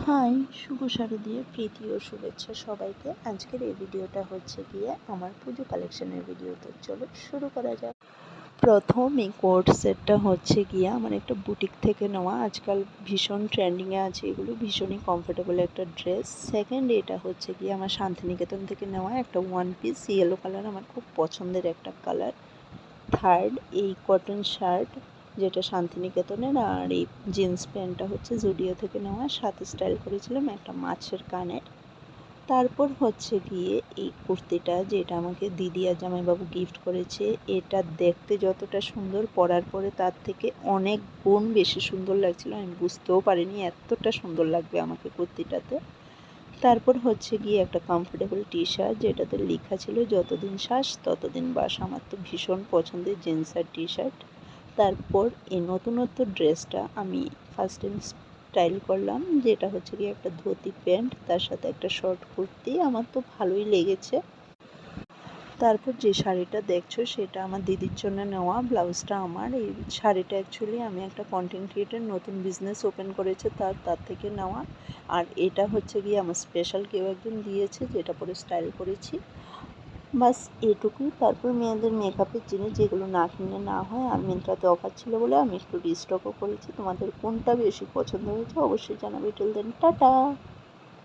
High, শুভ শারদীয়ার প্রীতি ও শুভেচ্ছা সবাইকে। আজকের এই ভিডিওটা হচ্ছে গিয়ে আমার পুজো কালেকশনের ভিডিও। তো চলো শুরু করা যাক। প্রথম এই কোট সেটটা হচ্ছে গিয়ে আমার একটা বুটিক থেকে নেওয়া, আজকাল ভীষণ ট্রেন্ডিংয়ে আছে এগুলো, ভীষণই কমফোর্টেবল একটা ড্রেস। সেকেন্ড, এটা হচ্ছে গিয়ে আমার শান্তিনিকেতন থেকে নেওয়া একটা ওয়ান পিস ইয়েলো কালার, আমার খুব পছন্দের একটা কালার। থার্ড, এই কটন শার্ট যেটা শান্তিনিকেতনের, আর এই জিন্স প্যান্টটা হচ্ছে জুডিও থেকে নেওয়া, সাথে স্টাইল করেছিলাম একটা মাছের কানের। তারপর হচ্ছে গিয়ে এই কুর্তিটা, যেটা আমাকে দিদি আর জামাইবাবু গিফট করেছে। এটা দেখতে যতটা সুন্দর, পরার পরে তার থেকে অনেক গুণ বেশি সুন্দর লাগছিল। আমি বুঝতেও পারিনি এতটা সুন্দর লাগবে আমাকে কুর্তিটাতে। তারপর হচ্ছে গিয়ে একটা কমফোর্টেবল টি শার্ট, যেটাতে লেখা ছিল যতদিন শ্বাস ততদিন বাস। আমার তো ভীষণ পছন্দের জিন্স আর টি শার্ট। তারপর এই নতুনত্ব ড্রেসটা আমি ফার্স্ট টাইম স্টাইল করলাম, যেটা হচ্ছে গিয়ে একটা ধুতি প্যান্ট, তার সাথে একটা শর্ট কুর্তি। আমার তো ভালোই লেগেছে। তারপর যে শাড়িটা দেখছো সেটা আমার দিদির জন্য নেওয়া, ব্লাউজটা আমার। এই শাড়িটা অ্যাকচুয়ালি আমি একটা কন্টেন্ট ক্রিয়েটার নতুন বিজনেস ওপেন করেছে তার থেকে নেওয়া। আর এটা হচ্ছে গিয়ে আমার স্পেশাল কেউ একজন দিয়েছে, যেটা পরে স্টাইল করেছি। বাস এটুকুই। তারপর মেয়েদের মেকআপের জিনিস যেগুলো না কিনলে না হয়, আর মিন্ত্রাতে অফার ছিল বলে আমি একটু রিস্টকও করেছি। তোমাদের কোনটা বেশি পছন্দ হয়েছে অবশ্যই জানাবে। Till then tata.